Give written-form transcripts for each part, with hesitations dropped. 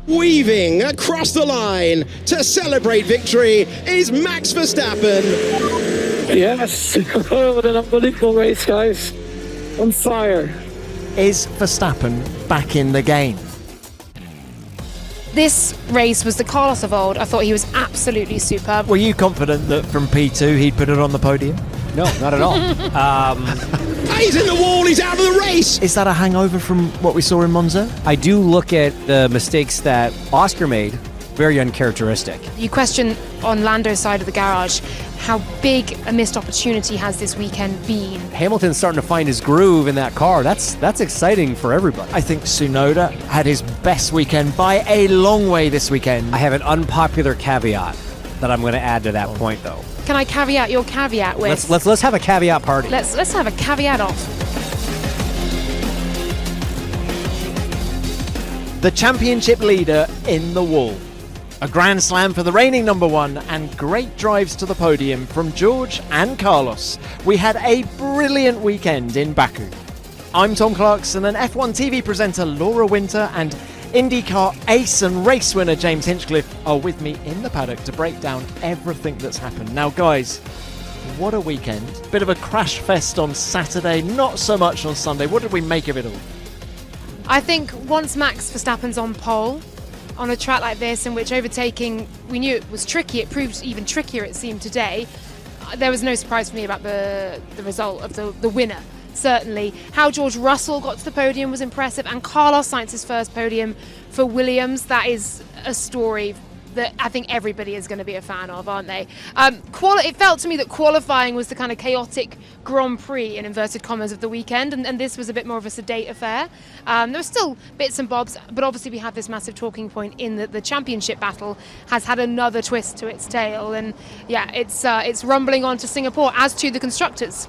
Weaving across the line to celebrate victory is Max Verstappen. Yes, what an unbelievable race, guys. On fire. Is Verstappen back in the game? This race was the Carlos of old. I thought he was absolutely superb. Were you confident that from P2 he'd put it on the podium? No, not at all. He's in the wall, he's out of the race. Is that a hangover from what we saw in Monza? I do look at the mistakes that Oscar made, very uncharacteristic. You question on Lando's side of the garage how big a missed opportunity has this weekend been. Hamilton's starting to find his groove in that car. That's exciting for everybody. I think Tsunoda had his best weekend by a long way this weekend. I have an unpopular caveat that I'm going to add to that point, though. Can I caveat your caveat with? Let's have a caveat party. Let's have a caveat off. The championship leader in the wall. A grand slam for the reigning number one and great drives to the podium from George and Carlos. We had a brilliant weekend in Baku. I'm Tom Clarkson, and F1 TV presenter Laura Winter and IndyCar ace and race winner James Hinchcliffe are with me in the paddock to break down everything that's happened. Now guys, what a weekend. Bit of a crash fest on Saturday, not so much on Sunday. What did we make of it all? I think once Max Verstappen's on pole, on a track like this in which overtaking, we knew it was tricky, it proved even trickier it seemed today, there was no surprise for me about the result of the winner. Certainly. How George Russell got to the podium was impressive, and Carlos Sainz's first podium for Williams, that is a story that I think everybody is going to be a fan of, aren't they? It felt to me that qualifying was the kind of chaotic Grand Prix, in inverted commas, of the weekend, and this was a bit more of a sedate affair. There were still bits and bobs, but obviously we have this massive talking point in that the championship battle has had another twist to its tail, and yeah, it's rumbling on to Singapore, as to the constructors.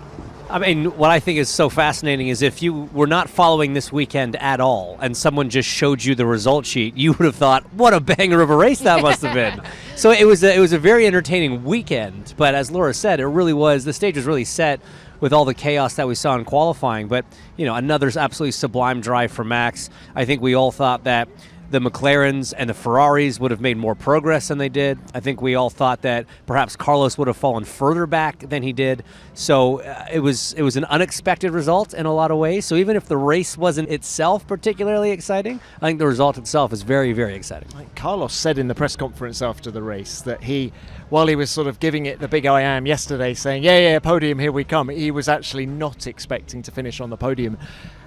I mean, what I think is so fascinating is if you were not following this weekend at all and someone just showed you the result sheet, you would have thought, what a banger of a race that must have been. So it was a very entertaining weekend. But as Laura said, the stage was really set with all the chaos that we saw in qualifying. But, another absolutely sublime drive for Max. I think we all thought that the McLarens and the Ferraris would have made more progress than they did. I think we all thought that perhaps Carlos would have fallen further back than he did. So it was an unexpected result in a lot of ways. So even if the race wasn't itself particularly exciting, I think the result itself is very, very exciting. Like Carlos said in the press conference after the race that while he was sort of giving it the big I am yesterday, saying, yeah, podium, here we come, he was actually not expecting to finish on the podium.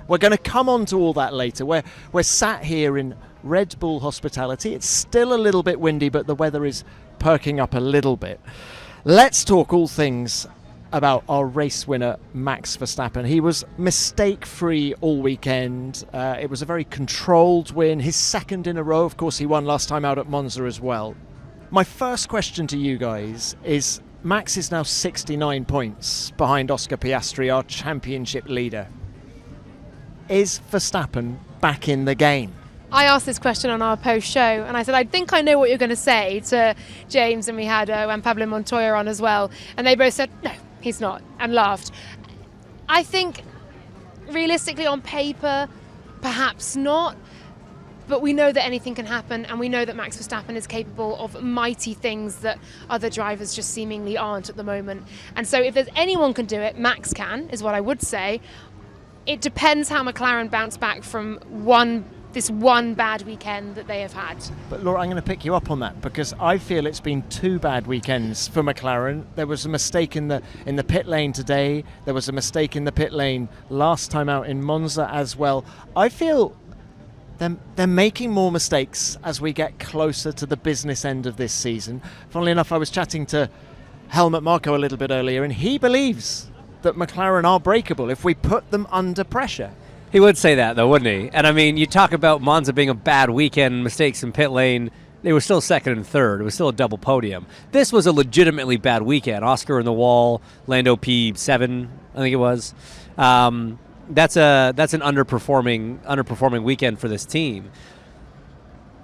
We're going to come on to all that later. We're sat here in Red Bull hospitality. It's still a little bit windy, but the weather is perking up a little bit. Let's talk all things about our race winner, Max Verstappen. He was mistake-free all weekend. It was a very controlled win. His second in a row. Of course, he won last time out at Monza as well. My first question to you guys is, Max is now 69 points behind Oscar Piastri, our championship leader. Is Verstappen back in the game? I asked this question on our post show, and I said, I think I know what you're going to say to James, and we had Juan Pablo Montoya on as well, and they both said, no, he's not, and laughed. I think, realistically, on paper, perhaps not, but we know that anything can happen, and we know that Max Verstappen is capable of mighty things that other drivers just seemingly aren't at the moment. And so if there's anyone can do it, Max can, is what I would say. It depends how McLaren bounce back from this one bad weekend that they have had. But Laura, I'm going to pick you up on that because I feel it's been two bad weekends for McLaren. There was a mistake in the pit lane today. There was a mistake in the pit lane last time out in Monza as well. I feel they're making more mistakes as we get closer to the business end of this season. Funnily enough, I was chatting to Helmut Marko a little bit earlier, and he believes that McLaren are breakable if we put them under pressure. He would say that, though, wouldn't he? And, I mean, you talk about Monza being a bad weekend, mistakes in pit lane. They were still second and third. It was still a double podium. This was a legitimately bad weekend. Oscar in the wall, Lando P7, I think it was. That's an underperforming weekend for this team.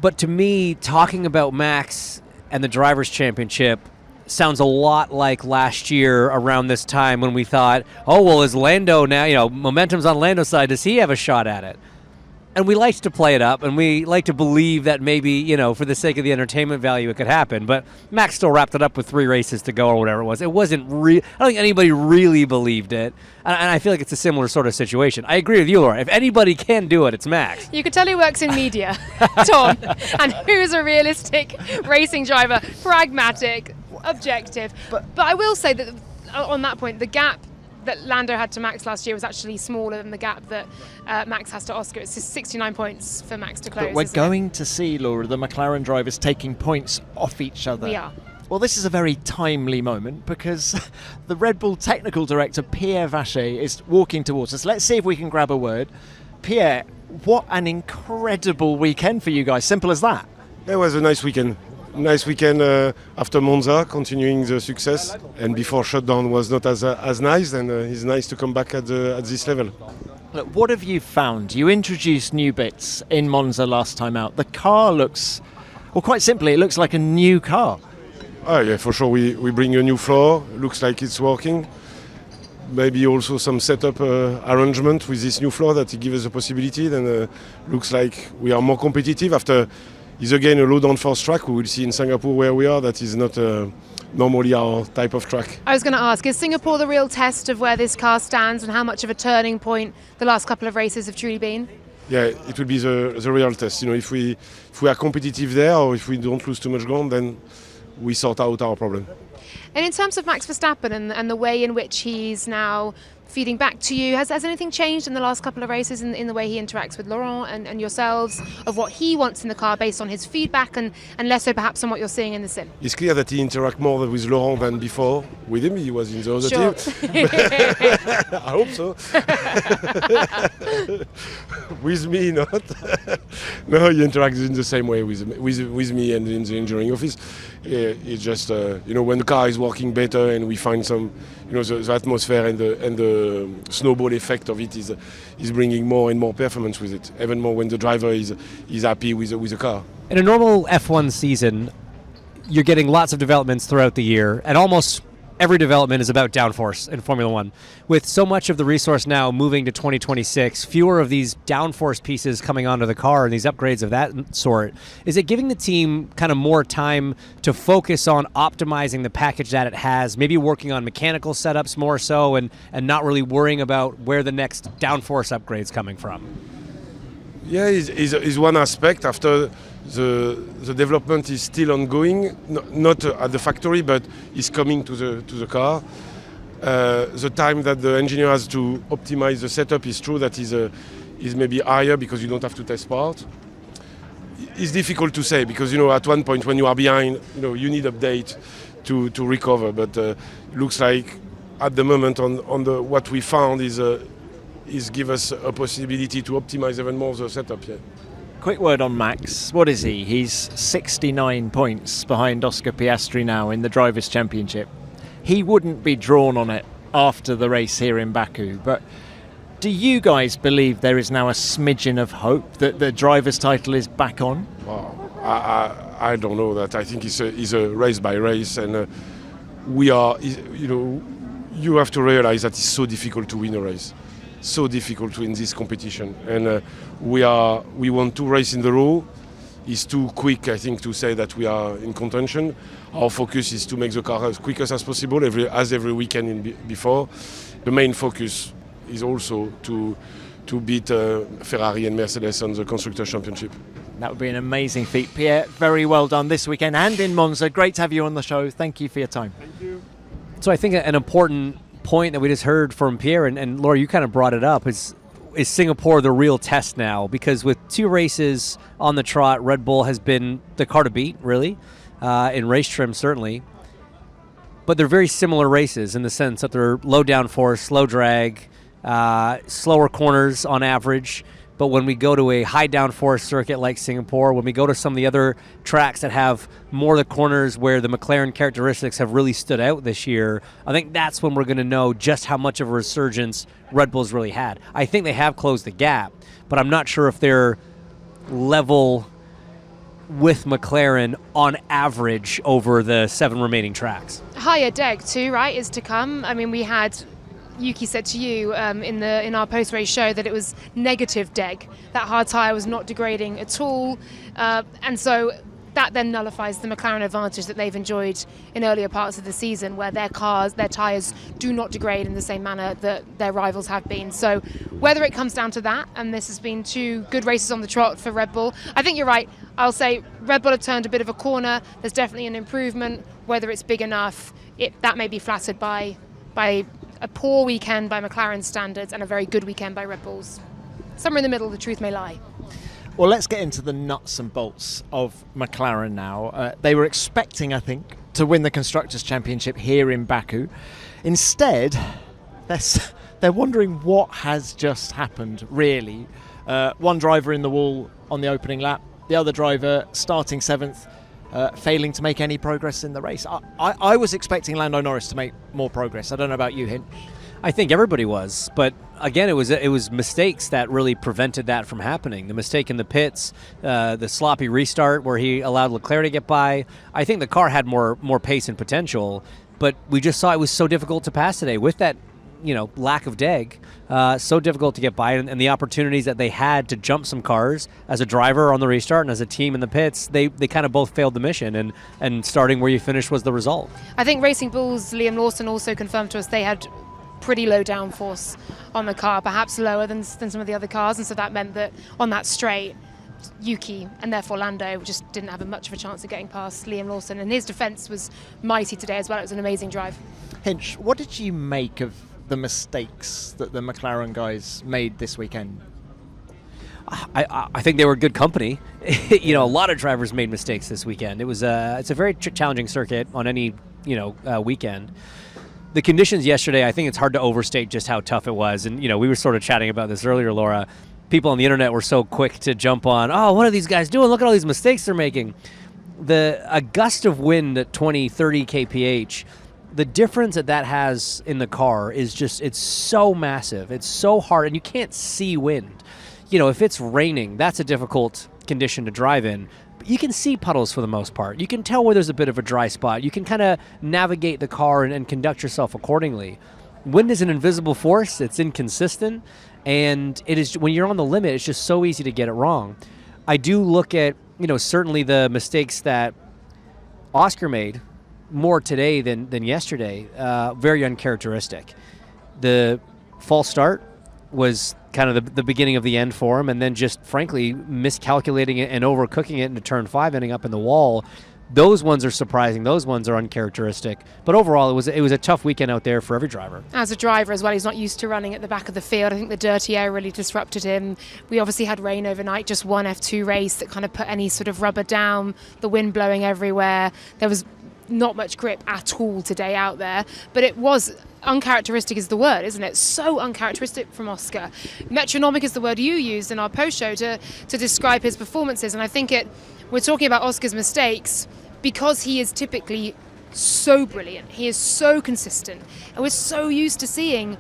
But to me, talking about Max and the Drivers' Championship sounds a lot like last year around this time when we thought, oh, well, is Lando now, momentum's on Lando's side. Does he have a shot at it? And we like to play it up, and we like to believe that maybe, for the sake of the entertainment value, it could happen. But Max still wrapped it up with 3 races to go or whatever it was. It wasn't I don't think anybody really believed it. And I feel like it's a similar sort of situation. I agree with you, Laura. If anybody can do it, it's Max. You could tell who works in media, Tom, and who's a realistic racing driver, pragmatic, objective. But I will say that on that point, the gap that Lando had to Max last year was actually smaller than the gap that Max has to Oscar. It's just 69 points for Max to close. But we're going to see, Laura, the McLaren drivers taking points off each other. We are. Well, this is a very timely moment because the Red Bull technical director, Pierre Wache, is walking towards us. Let's see if we can grab a word. Pierre, what an incredible weekend for you guys. Simple as that. It was a nice weekend. Nice weekend after Monza, continuing the success, and before shutdown was not as nice, and it's nice to come back at this level. Look, what have you found? You introduced new bits in Monza last time out. The car looks, well, quite simply, it looks like a new car. Oh yeah, for sure. We bring a new floor. Looks like it's working. Maybe also some setup arrangement with this new floor that it gives us a possibility. Then looks like we are more competitive after. Is again a low downforce track. We will see in Singapore where we are. That is not normally our type of track. I was going to ask, is Singapore the real test of where this car stands and how much of a turning point the last couple of races have truly been? Yeah, it will be the real test. If we are competitive there, or if we don't lose too much ground, then we sort out our problem. And in terms of Max Verstappen and the way in which he's now feeding back to you, has anything changed in the last couple of races in the way he interacts with Laurent and yourselves, of what he wants in the car based on his feedback and less so perhaps on what you're seeing in the sim? It's clear that he interacts more with Laurent than before. With him, he was in the other team. I hope so. With me, not. No, he interacts in the same way with me and in the engineering office. It's just, when the car is working better and we find some, the atmosphere and the snowball effect of it is bringing more and more performance with it. Even more when the driver is happy with the car. In a normal F1 season, you're getting lots of developments throughout the year, and almost every development is about downforce in Formula One. With so much of the resource now moving to 2026, fewer of these downforce pieces coming onto the car and these upgrades of that sort, is it giving the team kind of more time to focus on optimizing the package that it has, maybe working on mechanical setups more so, and not really worrying about where the next downforce upgrade's coming from? Yeah, is one aspect. After the development is still ongoing, not at the factory, but is coming to the car. The time that the engineer has to optimize the setup is true that is maybe higher because you don't have to test parts. It's difficult to say because at one point when you are behind, you need update to recover. But it looks like at the moment on what we found is give us a possibility to optimize even more the setup. Yeah. Quick word on Max. What is he? He's 69 points behind Oscar Piastri now in the Drivers' Championship. He wouldn't be drawn on it after the race here in Baku, but do you guys believe there is now a smidgen of hope that the driver's title is back on? Well, I don't know that. I think it's a race by race, and we are. You have to realize that it's so difficult to win a race. So difficult to win this competition, and we won 2 races in the row. It's too quick, I think, to say that we are in contention. Our focus is to make the car as quick as possible, every weekend before. The main focus is also to beat Ferrari and Mercedes on the Constructors' Championship. That would be an amazing feat. Pierre, very well done this weekend and in Monza. Great to have you on the show. Thank you for your time. Thank you. So I think an important point that we just heard from Pierre, and Laura, you kind of brought it up, is Singapore the real test now? Because with 2 races on the trot, Red Bull has been the car to beat, really, in race trim, certainly. But they're very similar races in the sense that they're low downforce, slow drag, slower corners on average. But when we go to a high downforce circuit like Singapore, when we go to some of the other tracks that have more of the corners where the McLaren characteristics have really stood out this year, I think that's when we're going to know just how much of a resurgence Red Bull's really had. I think they have closed the gap, but I'm not sure if they're level with McLaren on average over the 7 remaining tracks. Higher deck too, right, is to come. I mean, we had Yuki said to you in our post-race show that it was negative deg. That hard tyre was not degrading at all, and so that then nullifies the McLaren advantage that they've enjoyed in earlier parts of the season, where their tyres do not degrade in the same manner that their rivals have been. So whether it comes down to that, and this has been 2 good races on the trot for Red Bull, I think you're right. I'll say Red Bull have turned a bit of a corner. There's definitely an improvement. Whether it's big enough, that may be flattered by a poor weekend by McLaren standards and a very good weekend by Red Bulls. Somewhere in the middle, the truth may lie. Well, let's get into the nuts and bolts of McLaren now. They were expecting, I think, to win the Constructors' Championship here in Baku. Instead, they're wondering what has just happened, really. One driver in the wall on the opening lap, the other driver starting 7th, failing to make any progress in the race. I was expecting Lando Norris to make more progress. I don't know about you, Hinch. I think everybody was, but again, it was mistakes that really prevented that from happening. The mistake in the pits, the sloppy restart where he allowed Leclerc to get by. I think the car had more pace and potential, but we just saw it was so difficult to pass today with that, lack of deg. So difficult to get by, and the opportunities that they had to jump some cars as a driver on the restart and as a team in the pits, they kind of both failed the mission, and starting where you finished was the result. I think Racing Bull's Liam Lawson also confirmed to us they had pretty low downforce on the car, perhaps lower than some of the other cars, and so that meant that on that straight, Yuki and therefore Lando just didn't have much of a chance of getting past Liam Lawson, and his defence was mighty today as well. It was an amazing drive. Hinch, what did you make of the mistakes that the McLaren guys made this weekend? I think they were good company. A lot of drivers made mistakes this weekend. It's a very challenging circuit on any weekend. The conditions yesterday, I think it's hard to overstate just how tough it was. And, we were sort of chatting about this earlier, Laura. People on the internet were so quick to jump on, oh, what are these guys doing? Look at all these mistakes they're making. A gust of wind at 20, 30 kph, the difference that has in the car is just, it's so massive. It's so hard, and you can't see wind. If it's raining, that's a difficult condition to drive in. You can see puddles for the most part. You can tell where there's a bit of a dry spot. You can kind of navigate the car and conduct yourself accordingly. Wind is an invisible force. It's inconsistent. And it is, when you're on the limit, it's just so easy to get it wrong. I do look at, certainly the mistakes that Oscar made more today than yesterday. Very uncharacteristic. The false start was kind of the beginning of the end for him, and then just frankly miscalculating it and overcooking it into turn 5, ending up in the wall. Those ones are surprising. Those ones are uncharacteristic. But overall, it was a tough weekend out there for every driver. As a driver as well, he's not used to running at the back of the field. I think the dirty air really disrupted him. We obviously had rain overnight, just one F2 race that kind of put any sort of rubber down, the wind blowing everywhere. There was not much grip at all today out there, but it was uncharacteristic is the word, isn't it? So uncharacteristic from Oscar. Metronomic is the word you used in our post-show to describe his performances, and I think we're talking about Oscar's mistakes because he is typically so brilliant. He is so consistent, and we're so used to seeing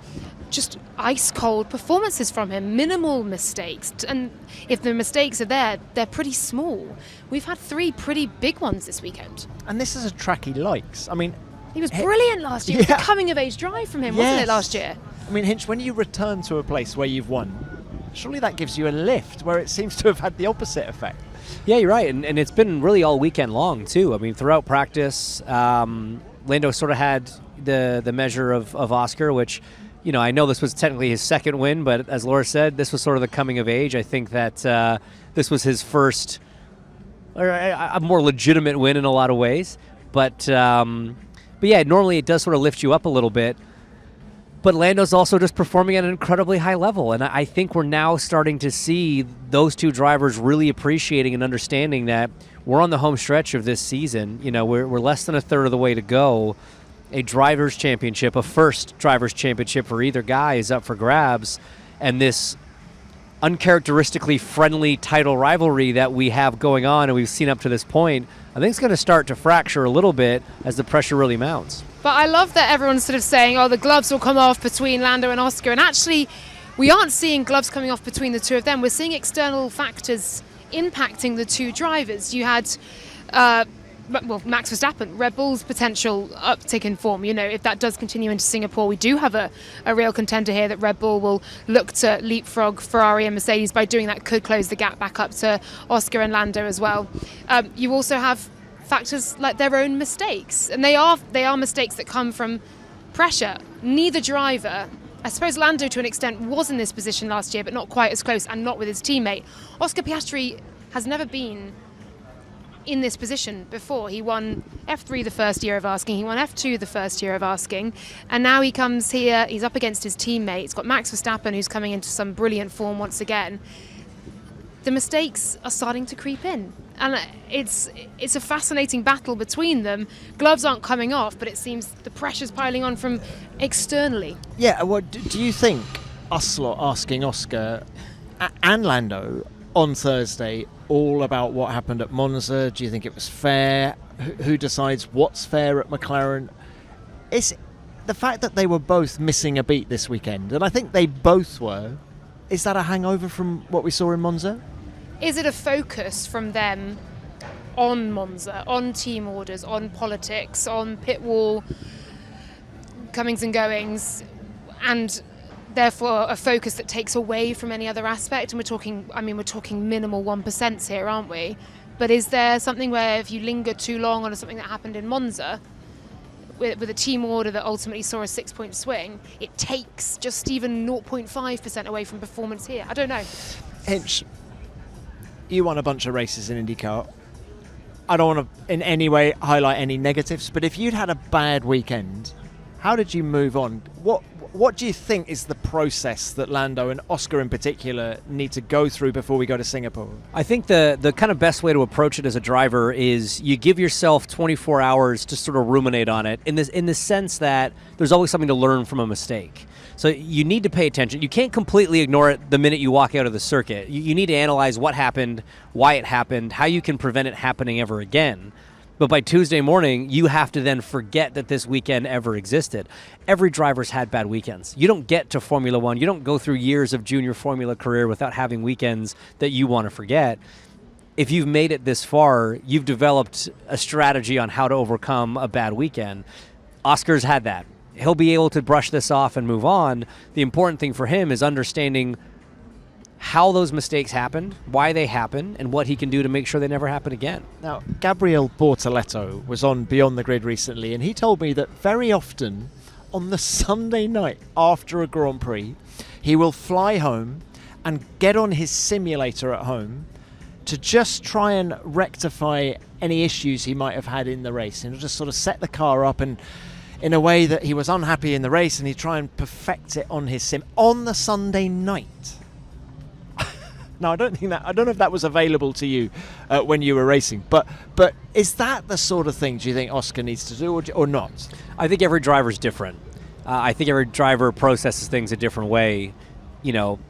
just ice-cold performances from him, minimal mistakes, and if the mistakes are there, they're pretty small. We've had 3 pretty big ones this weekend. And this is a track he likes. I mean, he was brilliant last year. It was a coming-of-age drive from him, wasn't it, last year? I mean, Hinch, when you return to a place where you've won, surely that gives you a lift, where it seems to have had the opposite effect. Yeah, you're right, and it's been really all weekend long, too. I mean, throughout practice, Lando sort of had the measure of Oscar, which, I know this was technically his second win, but as Laura said, this was sort of the coming of age. I think that this was his first, or a more legitimate win in a lot of ways. But yeah, normally it does sort of lift you up a little bit. But Lando's also just performing at an incredibly high level. And I think we're now starting to see those two drivers really appreciating and understanding that we're on the home stretch of this season. We're less than a third of the way to go. A driver's championship, a first driver's championship for either guy is up for grabs. And this uncharacteristically friendly title rivalry that we have going on and we've seen up to this point, I think it's going to start to fracture a little bit as the pressure really mounts. But I love that everyone's sort of saying, the gloves will come off between Lando and Oscar. And actually, we aren't seeing gloves coming off between the two of them. We're seeing external factors impacting the two drivers. You had Max Verstappen, Red Bull's potential uptick in form. If that does continue into Singapore, we do have a real contender here that Red Bull will look to leapfrog Ferrari and Mercedes. By doing that, could close the gap back up to Oscar and Lando as well. You also have factors like their own mistakes, and they are mistakes that come from pressure. Neither driver, I suppose Lando to an extent, was in this position last year, but not quite as close, and not with his teammate. Oscar Piastri has never been in this position before. He won F3 the first year of asking, he won F2 the first year of asking, and now he comes here, he's up against his teammate. He's got Max Verstappen, who's coming into some brilliant form once again. The mistakes are starting to creep in, and it's a fascinating battle between them. Gloves aren't coming off, but it seems the pressure's piling on from externally. Yeah, do you think us lot asking Oscar and Lando on Thursday all about what happened at Monza? Do you think it was fair? Who decides what's fair at McLaren? It's the fact that they were both missing a beat this weekend, and I think they both were. Is that a hangover from what we saw in Monza? Is it a focus from them on Monza, on team orders, on politics, on pit wall comings and goings, and therefore a focus that takes away from any other aspect? And we're talking minimal 1% here, aren't we? But is there something where if you linger too long on something that happened in Monza, with a team order that ultimately saw a 6-point swing, it takes just even 0.5% away from performance here? I don't know. Hinch, you won a bunch of races in IndyCar. I don't want to in any way highlight any negatives, but if you'd had a bad weekend, how did you move on? What do you think is the process that Lando and Oscar in particular need to go through before we go to Singapore? I think the kind of best way to approach it as a driver is you give yourself 24 hours to sort of ruminate on it in the sense that there's always something to learn from a mistake. So you need to pay attention. You can't completely ignore it the minute you walk out of the circuit. You need to analyze what happened, why it happened, how you can prevent it happening ever again. But by Tuesday morning, you have to then forget that this weekend ever existed. Every driver's had bad weekends. You don't get to Formula One. You don't go through years of junior Formula career without having weekends that you want to forget. If you've made it this far, you've developed a strategy on how to overcome a bad weekend. Oscar's had that. He'll be able to brush this off and move on. The important thing for him is understanding how those mistakes happened, why they happened, and what he can do to make sure they never happen again. Now, Gabriel Bortoletto was on Beyond the Grid recently, and he told me that very often on the Sunday night after a Grand Prix, he will fly home and get on his simulator at home to just try and rectify any issues he might have had in the race, and he'll just sort of set the car up and in a way that he was unhappy in the race, and he'd try and perfect it on his sim on the Sunday night. Now, I don't know if that was available to you when you were racing, but is that the sort of thing do you think Oscar needs to do or not? I think every driver's different. I think every driver processes things a different way. You know,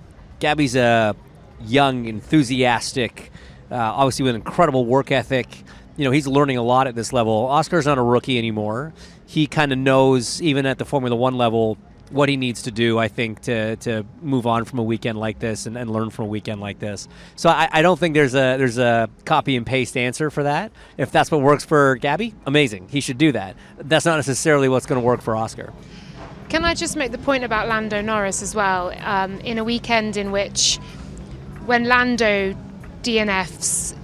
Gabby's a young, enthusiastic, obviously with incredible work ethic. You know, he's learning a lot at this level. Oscar's not a rookie anymore. He kind of knows, even at the Formula One level, what he needs to do, I think, to move on from a weekend like this and learn from a weekend like this. So I don't think there's a copy and paste answer for that. If that's what works for Gabby, amazing. He should do that. That's not necessarily what's going to work for Oscar. Can I just make the point about Lando Norris as well? In a weekend in which, when Lando DNFs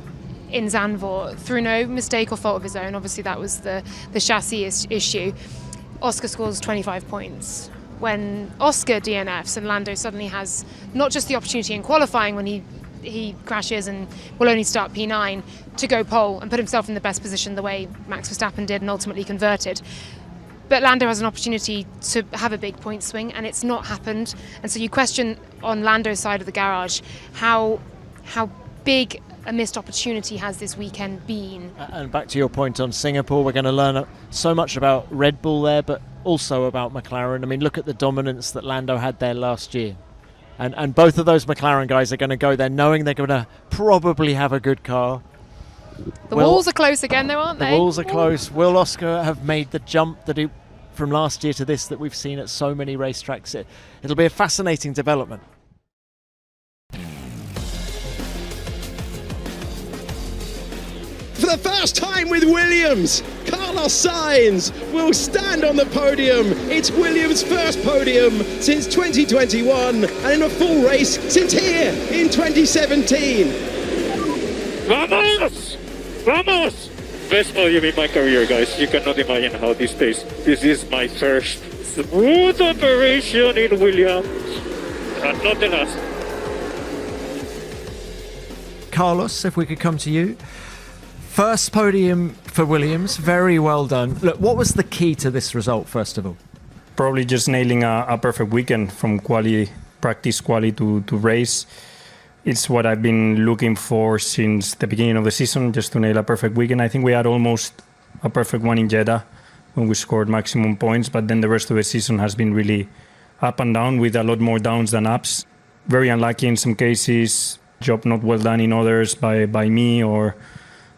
in Zandvoort through no mistake or fault of his own, obviously that was the chassis issue, Oscar scores 25 points. When Oscar DNFs and Lando suddenly has not just the opportunity in qualifying when he crashes and will only start P9 to go pole and put himself in the best position the way Max Verstappen did and ultimately converted, but Lando has an opportunity to have a big point swing, and it's not happened. And so you question on Lando's side of the garage how big a missed opportunity has this weekend been. And back to your point on Singapore, we're going to learn so much about Red Bull there, but also about McLaren. I mean, look at the dominance that Lando had there last year. And both of those McLaren guys are going to go there knowing they're going to probably have a good car. The walls are close again, though, aren't they? The walls are close. Will Oscar have made the jump that from last year to this that we've seen at so many racetracks? It'll be a fascinating development. For the first time with Williams, Carlos Sainz will stand on the podium. It's Williams' first podium since 2021 and in a full race since here in 2017. Vamos! Vamos! Best podium in my career, guys. You cannot imagine how this tastes. This is my first smooth operation in Williams. And not the last. Carlos, if we could come to you. First podium for Williams, very well done. Look, what was the key to this result, first of all? Probably just nailing a perfect weekend from practice quali to race. It's what I've been looking for since the beginning of the season, just to nail a perfect weekend. I think we had almost a perfect one in Jeddah when we scored maximum points, but then the rest of the season has been really up and down with a lot more downs than ups. Very unlucky in some cases, job not well done in others by me or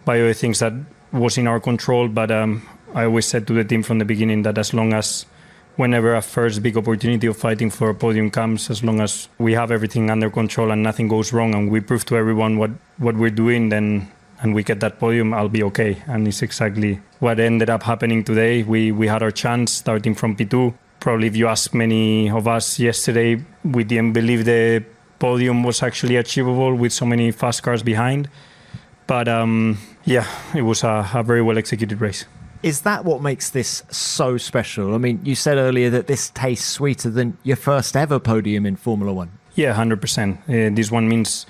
by other things that was in our control. But I always said to the team from the beginning that as long as whenever a first big opportunity of fighting for a podium comes, as long as we have everything under control and nothing goes wrong and we prove to everyone what we're doing, then and we get that podium, I'll be okay. And it's exactly what ended up happening today. We had our chance starting from P2. Probably if you ask many of us yesterday, we didn't believe the podium was actually achievable with so many fast cars behind. But yeah, it was a very well executed race. Is that what makes this so special? I mean, you said earlier that this tastes sweeter than your first ever podium in Formula One. Yeah, 100%. This one means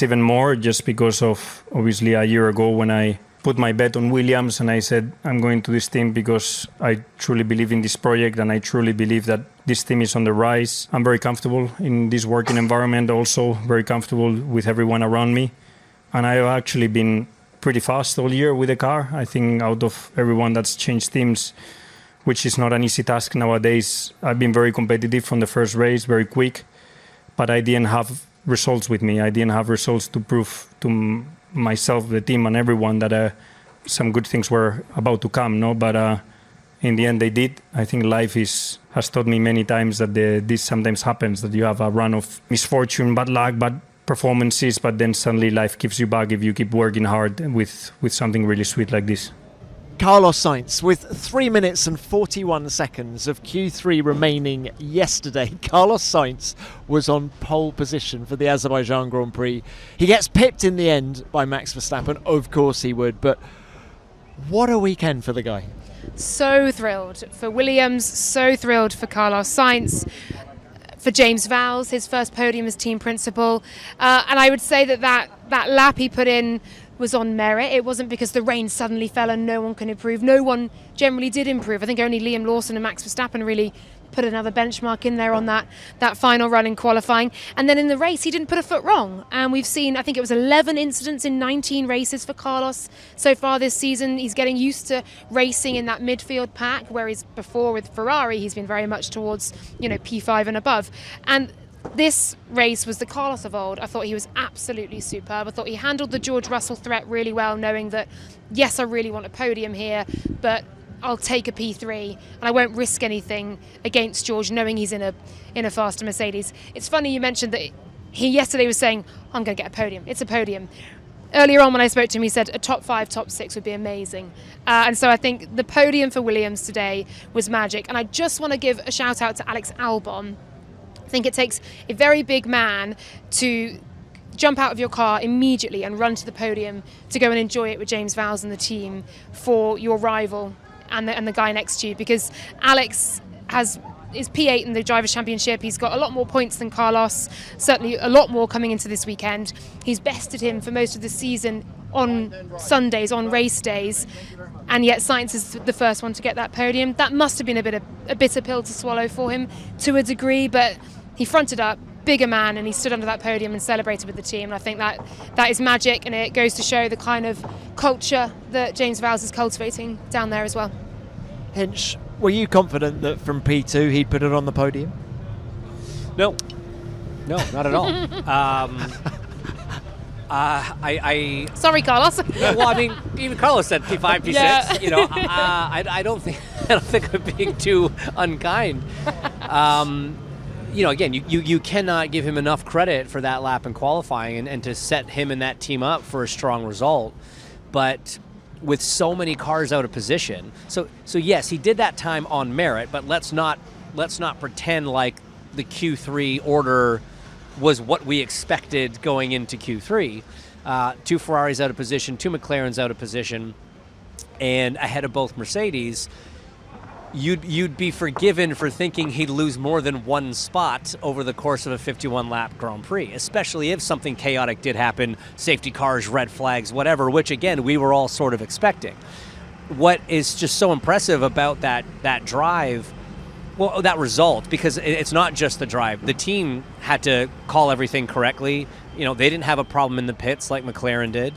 even more just because of, obviously, a year ago when I put my bet on Williams and I said, I'm going to this team because I truly believe in this project and I truly believe that this team is on the rise. I'm very comfortable in this working environment, also very comfortable with everyone around me. And I've actually been pretty fast all year with the car. I think out of everyone that's changed teams, which is not an easy task nowadays, I've been very competitive from the first race, very quick. But I didn't have results with me. I didn't have results to prove to myself, the team, and everyone that some good things were about to come. No, but in the end, they did. I think life has taught me many times that this sometimes happens, that you have a run of misfortune, bad luck, bad performances, but then suddenly life gives you back if you keep working hard with something really sweet like this. Carlos Sainz, with 3 minutes and 41 seconds of Q3 remaining yesterday, Carlos Sainz was on pole position for the Azerbaijan Grand Prix. He gets pipped in the end by Max Verstappen, of course he would, but what a weekend for the guy. So thrilled for Williams, so thrilled for Carlos Sainz, for James Vowles, his first podium as team principal. And I would say that lap he put in was on merit. It wasn't because the rain suddenly fell and no one can improve. No one generally did improve. I think only Liam Lawson and Max Verstappen really put another benchmark in there on that final run in qualifying. And then in the race, he didn't put a foot wrong. And we've seen, I think it was 11 incidents in 19 races for Carlos so far this season. He's getting used to racing in that midfield pack, whereas before with Ferrari, he's been very much towards, P5 and above. And this race was the Carlos of old. I thought he was absolutely superb. I thought he handled the George Russell threat really well, knowing that, yes, I really want a podium here, but I'll take a P3 and I won't risk anything against George, knowing he's in a faster Mercedes. It's funny you mentioned that he yesterday was saying, I'm going to get a podium. It's a podium. Earlier on when I spoke to him, he said a top 5, top 6 would be amazing. And so I think the podium for Williams today was magic. And I just want to give a shout out to Alex Albon. I think it takes a very big man to jump out of your car immediately and run to the podium to go and enjoy it with James Vowles and the team for your rival and the guy next to you, because Alex is P8 in the Drivers' Championship. He's got a lot more points than Carlos, certainly a lot more coming into this weekend. He's bested him for most of the season on Sundays, on race days, and yet Sainz is the first one to get that podium. That must have been a bitter pill to swallow for him to a degree, but he fronted up, bigger man, and he stood under that podium and celebrated with the team. And I think that is magic, and it goes to show the kind of culture that James Vowles is cultivating down there as well. Hinch, were you confident that from P2 he'd put it on the podium? No, not at all. I Sorry, Carlos. well, I mean, even Carlos said P5, P6. Yeah. I don't think I'm being too unkind. Again, you cannot give him enough credit for that lap in qualifying and to set him and that team up for a strong result. but with so many cars out of position. So yes, he did that time on merit, but let's not pretend like the Q3 order was what we expected going into Q3. 2 Ferraris out of position, 2 McLarens out of position, and ahead of both Mercedes. You'd be forgiven for thinking he'd lose more than 1 spot over the course of a 51-lap Grand Prix, especially if something chaotic did happen, safety cars, red flags, whatever, which, again, we were all sort of expecting. What is just so impressive about that drive, well, that result, because it's not just the drive. The team had to call everything correctly. You know, they didn't have a problem in the pits like McLaren did.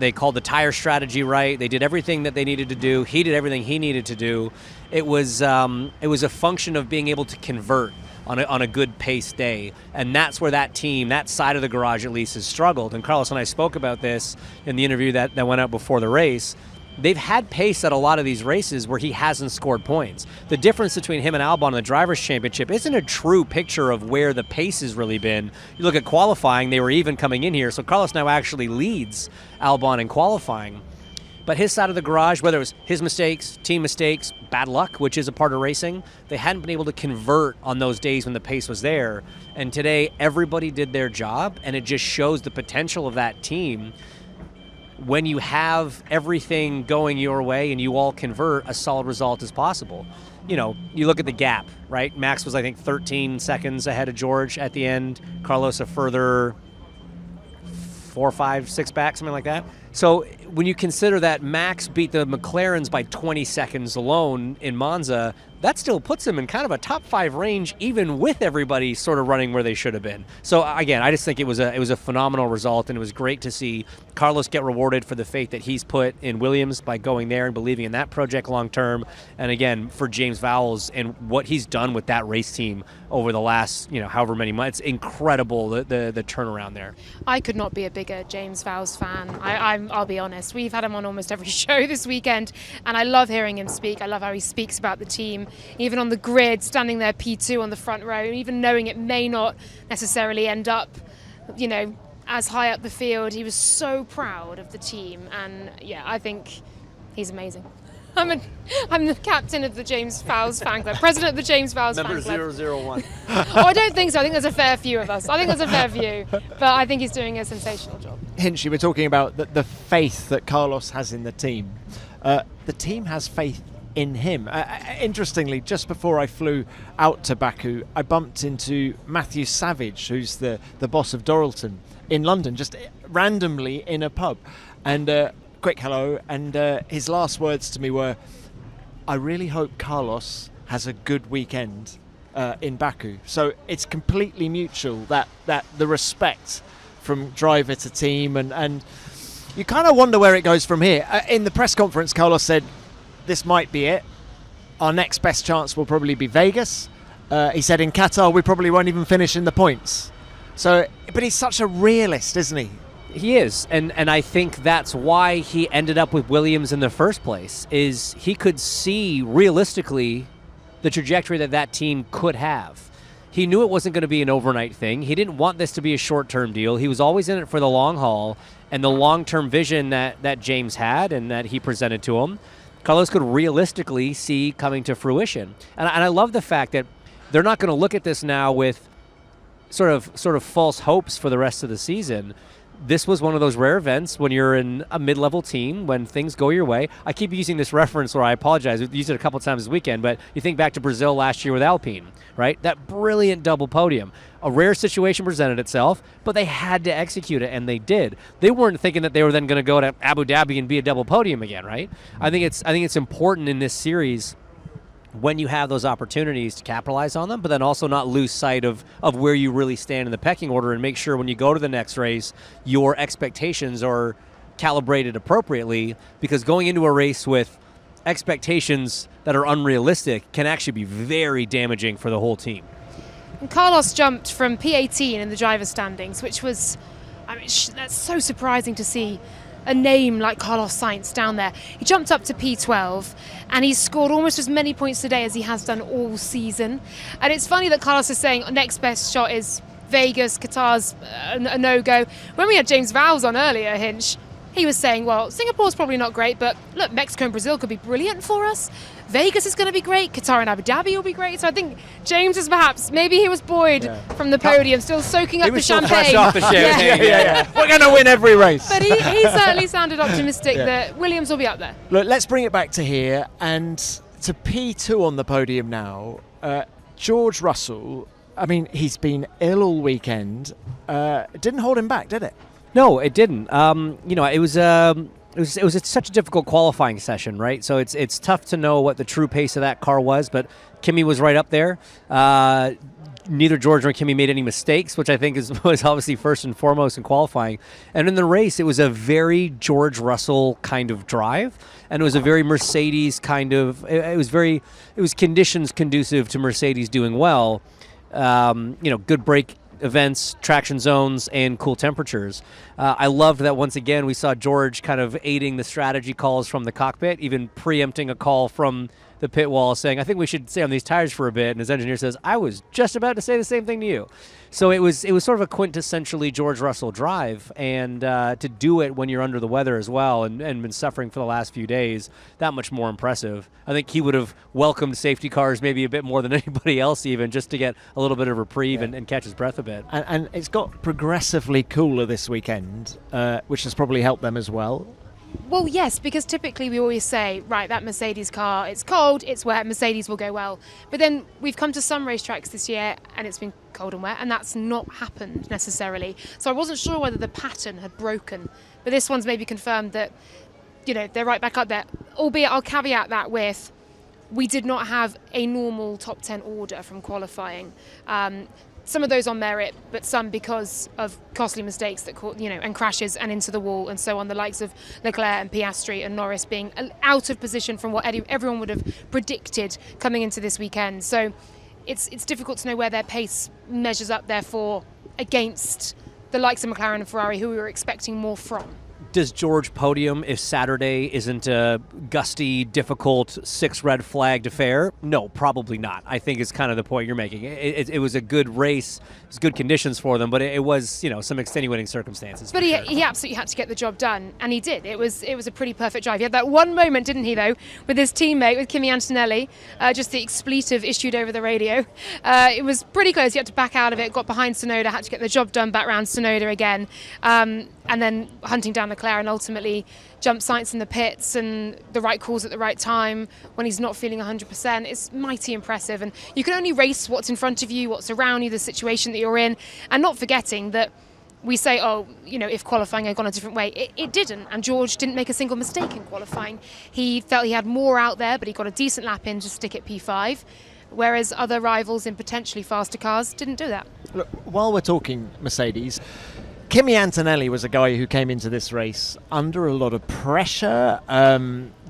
They called the tire strategy right. They did everything that they needed to do. He did everything he needed to do. It was a function of being able to convert on a good pace day, and that's where that team, that side of the garage at least, has struggled. And Carlos and I spoke about this in the interview that went out before the race. They've had pace at a lot of these races where he hasn't scored points. The difference between him and Albon in the Drivers' Championship isn't a true picture of where the pace has really been. You look at qualifying, they were even coming in here, so Carlos now actually leads Albon in qualifying. But his side of the garage, whether it was his mistakes, team mistakes, bad luck, which is a part of racing, they hadn't been able to convert on those days when the pace was there. And today, everybody did their job, and it just shows the potential of that team. When you have everything going your way and you all convert, a solid result is possible. You know, you look at the gap, right? Max was, I think, 13 seconds ahead of George at the end. Carlos a further 4, 5, 6 back, something like that. So when you consider that Max beat the McLarens by 20 seconds alone in Monza, that still puts him in kind of a top 5 range, even with everybody sort of running where they should have been. So again, I just think it was a phenomenal result, and it was great to see Carlos get rewarded for the faith that he's put in Williams by going there and believing in that project long term. And again, for James Vowles and what he's done with that race team over the last, however many months, incredible the turnaround there. I could not be a bigger James Vowles fan. I'll be honest. We've had him on almost every show this weekend, and I love hearing him speak. I love how he speaks about the team, even on the grid, standing there P2 on the front row, even knowing it may not necessarily end up, as high up the field. He was so proud of the team, and yeah, I think he's amazing. I'm the captain of the James Vowles fan club, president of the James Vowles fan club. Number 001. Oh, I don't think so. I think there's a fair few of us. I think there's a fair few, but I think he's doing a sensational job. Hinch, you were talking about the faith that Carlos has in the team. The team has faith in him. Interestingly, just before I flew out to Baku, I bumped into Matthew Savage, who's the boss of Doralton in London, just randomly in a pub. And quick hello, and his last words to me were, I really hope Carlos has a good weekend in Baku. So it's completely mutual, that the respect from driver to team, and you kind of wonder where it goes from here. In the press conference, Carlos said, this might be it. Our next best chance will probably be Vegas. He said in Qatar, we probably won't even finish in the points. So, but he's such a realist, isn't he? He is, and I think that's why he ended up with Williams in the first place, is he could see realistically the trajectory that team could have. He knew it wasn't going to be an overnight thing. He didn't want this to be a short-term deal. He was always in it for the long haul, and the long-term vision that James had and that he presented to him, Carlos could realistically see coming to fruition. And I love the fact that they're not going to look at this now with sort of false hopes for the rest of the season. This was one of those rare events when you're in a mid-level team, when things go your way. I keep using this reference, or I apologize, we used it a couple times this weekend, but you think back to Brazil last year with Alpine, right? That brilliant double podium. A rare situation presented itself, but they had to execute it, and they did. They weren't thinking that they were then going to go to Abu Dhabi and be a double podium again, right? I think it's important in this series when you have those opportunities to capitalize on them, but then also not lose sight of where you really stand in the pecking order, and make sure when you go to the next race, your expectations are calibrated appropriately, because going into a race with expectations that are unrealistic can actually be very damaging for the whole team. And Carlos jumped from P18 in the driver standings, which was, that's so surprising to see a name like Carlos Sainz down there. He jumped up to P12, and he's scored almost as many points today as he has done all season. And it's funny that Carlos is saying next best shot is Vegas, Qatar's a no-go. When we had James Vowles on earlier, Hinch, he was saying, well, Singapore's probably not great, but look, Mexico and Brazil could be brilliant for us. Vegas is going to be great. Qatar and Abu Dhabi will be great. So I think James is perhaps, maybe he was buoyed from the podium, still soaking up the champagne. Fresh off the champagne. Yeah. We're going to win every race. But he certainly sounded optimistic that Williams will be up there. Look, let's bring it back to here and to P2 on the podium now. George Russell, I mean, he's been ill all weekend. It didn't hold him back, did it? No, it didn't. It was such a difficult qualifying session, right? So it's tough to know what the true pace of that car was, but Kimi was right up there. Neither George nor Kimi made any mistakes, which I think was obviously first and foremost in qualifying. And in the race, it was a very George Russell kind of drive, and it was a very Mercedes kind of. It was conditions conducive to Mercedes doing well. Good brake events, traction zones, and cool temperatures. I loved that once again we saw George kind of aiding the strategy calls from the cockpit, even preempting a call from the pit wall saying, I think we should stay on these tires for a bit. And his engineer says, I was just about to say the same thing to you. So it was sort of a quintessentially George Russell drive. And to do it when you're under the weather as well and been suffering for the last few days, that much more impressive. I think he would have welcomed safety cars maybe a bit more than anybody else even, just to get a little bit of reprieve and catch his breath a bit. And it's got progressively cooler this weekend, which has probably helped them as well. Well, yes, because typically we always say, right, that Mercedes car, it's cold, it's wet, Mercedes will go well. But then we've come to some racetracks this year and it's been cold and wet, and that's not happened necessarily. So I wasn't sure whether the pattern had broken. But this one's maybe confirmed that, they're right back up there. Albeit I'll caveat that with, we did not have a normal top 10 order from qualifying. Some of those on merit, but some because of costly mistakes that caught, and crashes and into the wall and so on. The likes of Leclerc and Piastri and Norris being out of position from what everyone would have predicted coming into this weekend. So it's difficult to know where their pace measures up, therefore, against the likes of McLaren and Ferrari, who we were expecting more from. Does George podium if Saturday isn't a gusty, difficult, 6 red flagged affair? No, probably not. I think is kind of the point you're making. It was a good race. It was good conditions for them, but it was, some extenuating circumstances. But he absolutely had to get the job done, and he did. It was a pretty perfect drive. He had that one moment, didn't he, though, with his teammate, with Kimi Antonelli, just the expletive issued over the radio. It was pretty close. He had to back out of it, got behind Tsunoda, had to get the job done back round Tsunoda again. And then hunting down McLaren, ultimately jump Sainz in the pits and the right calls at the right time when he's not feeling 100%. It's mighty impressive. And you can only race what's in front of you, what's around you, the situation that you're in, and not forgetting that we say, if qualifying had gone a different way. It didn't, and George didn't make a single mistake in qualifying. He felt he had more out there, but he got a decent lap in to stick at P5. Whereas other rivals in potentially faster cars didn't do that. Look, while we're talking Mercedes, Kimi Antonelli was a guy who came into this race under a lot of pressure.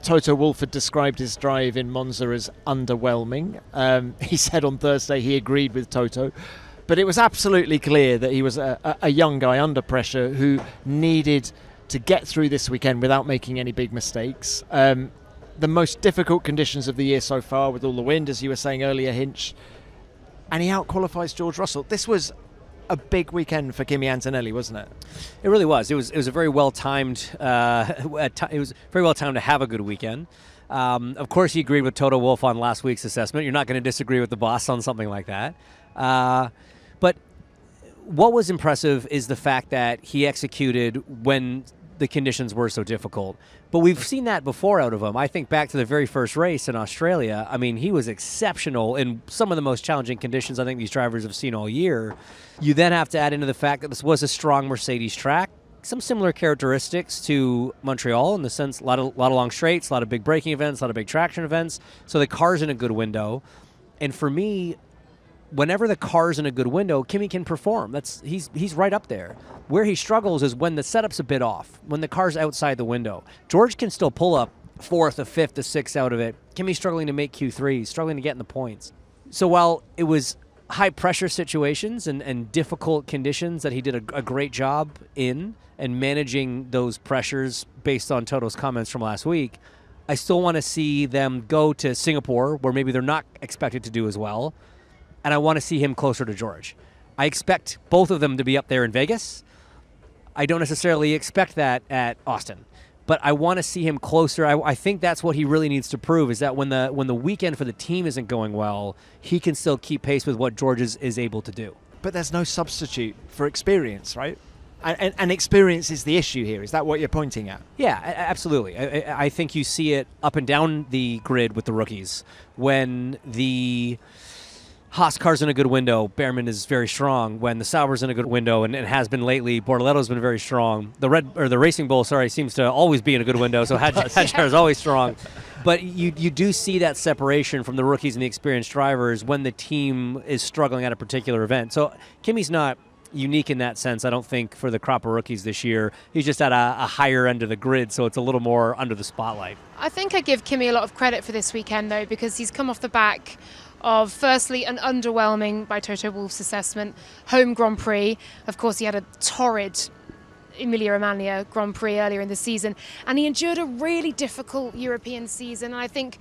Toto Wolff had described his drive in Monza as underwhelming. He said on Thursday he agreed with Toto. But it was absolutely clear that he was a young guy under pressure who needed to get through this weekend without making any big mistakes. The most difficult conditions of the year so far with all the wind, as you were saying earlier, Hinch. And he out-qualifies George Russell. This was a big weekend for Kimi Antonelli, wasn't it? It really was. It was a very well timed. It was very well timed to have a good weekend. Of course, he agreed with Toto Wolff on last week's assessment. You're not going to disagree with the boss on something like that. But what was impressive is the fact that he executed when the conditions were so difficult. But we've seen that before out of him. I think back to the very first race in Australia. I mean, he was exceptional in some of the most challenging conditions I think these drivers have seen all year. You then have to add into the fact that this was a strong Mercedes track. Some similar characteristics to Montreal in the sense a lot of long straights, a lot of big braking events, a lot of big traction events. So the car's in a good window. And for me, whenever the car's in a good window, Kimi can perform. He's right up there. Where he struggles is when the setup's a bit off, when the car's outside the window. George can still pull up 4th, a 5th, a 6th out of it. Kimi's struggling to make Q3, struggling to get in the points. So while it was high-pressure situations and difficult conditions that he did a great job in and managing those pressures based on Toto's comments from last week, I still want to see them go to Singapore, where maybe they're not expected to do as well, and I want to see him closer to George. I expect both of them to be up there in Vegas. I don't necessarily expect that at Austin. But I want to see him closer. I think that's what he really needs to prove, is that when the weekend for the team isn't going well, he can still keep pace with what George is able to do. But there's no substitute for experience, right? And experience is the issue here. Is that what you're pointing at? Yeah, absolutely. I think you see it up and down the grid with the rookies. When the Haas car's in a good window, Behrman is very strong. When the Sauber's in a good window, and it has been lately, Bortoletto's been very strong. The Racing Bull, seems to always be in a good window, so Hadjar is always strong. But you do see that separation from the rookies and the experienced drivers when the team is struggling at a particular event. So Kimi's not unique in that sense, I don't think, for the crop of rookies this year. He's just at a higher end of the grid, so it's a little more under the spotlight. I think I give Kimi a lot of credit for this weekend, though, because he's come off the back of, firstly, an underwhelming, by Toto Wolff's assessment, home Grand Prix. Of course, he had a torrid Emilia-Romagna Grand Prix earlier in the season, and he endured a really difficult European season. And I think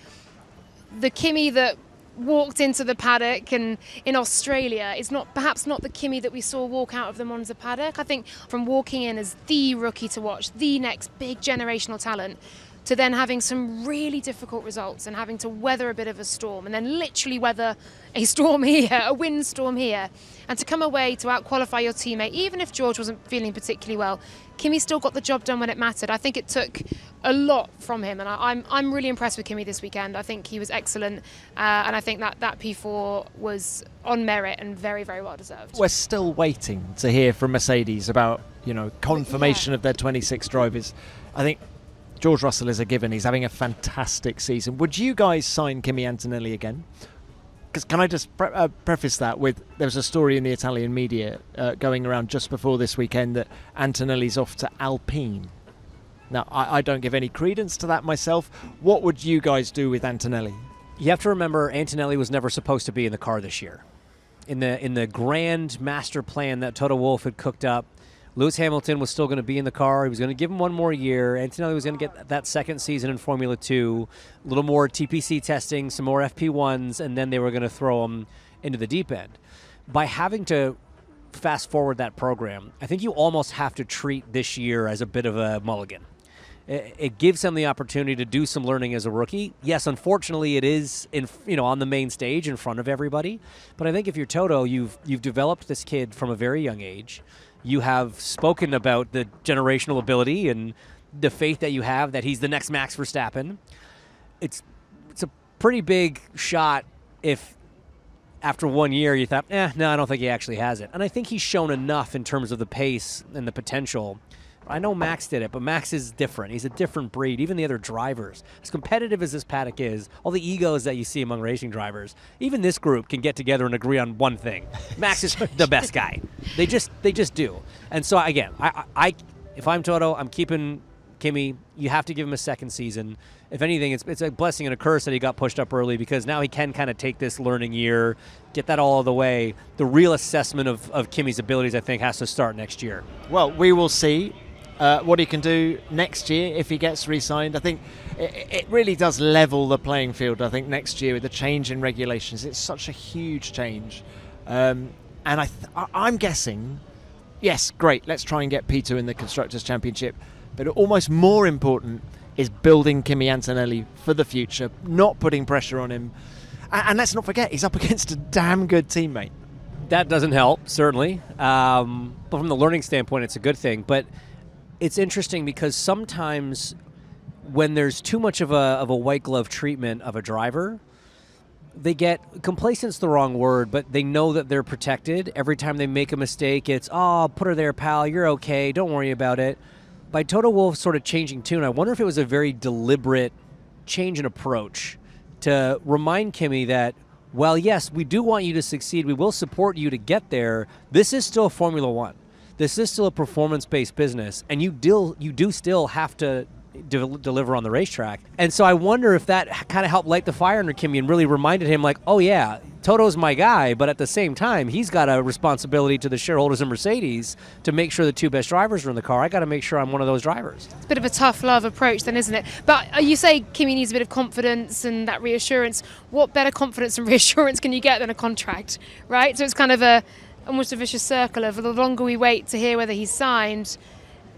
the Kimi that walked into the paddock and in Australia is perhaps not the Kimi that we saw walk out of the Monza paddock. I think from walking in as the rookie to watch, the next big generational talent, to then having some really difficult results and having to weather a bit of a storm, and then literally weather a storm here, a windstorm here, and to come away to out-qualify your teammate, even if George wasn't feeling particularly well, Kimi still got the job done when it mattered. I think it took a lot from him, and I'm really impressed with Kimi this weekend. I think he was excellent, and I think that P4 was on merit and very, very well deserved. We're still waiting to hear from Mercedes about, confirmation of their 26 drivers. I think George Russell is a given. He's having a fantastic season. Would you guys sign Kimi Antonelli again? Because can I just preface that with, there was a story in the Italian media going around just before this weekend that Antonelli's off to Alpine. Now, I don't give any credence to that myself. What would you guys do with Antonelli? You have to remember, Antonelli was never supposed to be in the car this year. In the grand master plan that Toto Wolff had cooked up, Lewis Hamilton was still going to be in the car. He was going to give him one more year. Antonelli was going to get that second season in Formula 2, a little more TPC testing, some more FP1s, and then they were going to throw him into the deep end. By having to fast forward that program, I think you almost have to treat this year as a bit of a mulligan. It gives him the opportunity to do some learning as a rookie. Yes, unfortunately, it is on the main stage in front of everybody. But I think if you're Toto, you've developed this kid from a very young age. You have spoken about the generational ability and the faith that you have that he's the next Max Verstappen. It's a pretty big shot if after 1 year you thought, no, I don't think he actually has it. And I think he's shown enough in terms of the pace and the potential. I know Max did it, but Max is different. He's a different breed. Even the other drivers, as competitive as this paddock is, all the egos that you see among racing drivers, even this group can get together and agree on one thing. Max is the best guy. They just do. And so again, I if I'm Toto, I'm keeping Kimi. You have to give him a second season. If anything, it's a blessing and a curse that he got pushed up early, because now he can kind of take this learning year, get that all of the way. The real assessment of Kimi's abilities, I think, has to start next year. Well, we will see what he can do next year if he gets re-signed. I think it really does level the playing field, I think, next year with the change in regulations. It's such a huge change. And I'm guessing, yes, great, let's try and get P2 in the Constructors' Championship. But almost more important is building Kimi Antonelli for the future, not putting pressure on him. And let's not forget, he's up against a damn good teammate. That doesn't help, certainly. But from the learning standpoint, it's a good thing. But it's interesting because sometimes when there's too much of a white glove treatment of a driver, they get, complacent's the wrong word, but they know that they're protected. Every time they make a mistake, it's, put her there, pal, you're okay, don't worry about it. By Toto Wolff sort of changing tune, I wonder if it was a very deliberate change in approach to remind Kimi that, well, yes, we do want you to succeed, we will support you to get there. This is still Formula One. This is still a performance-based business, and you do still have to deliver on the racetrack. And so I wonder if that kind of helped light the fire under Kimi and really reminded him, like, oh yeah, Toto's my guy, but at the same time, he's got a responsibility to the shareholders of Mercedes to make sure the two best drivers are in the car. I got to make sure I'm one of those drivers. It's a bit of a tough love approach then, isn't it? But you say Kimi needs a bit of confidence and that reassurance. What better confidence and reassurance can you get than a contract, right? So it's kind of almost a vicious circle of the longer we wait to hear whether he's signed,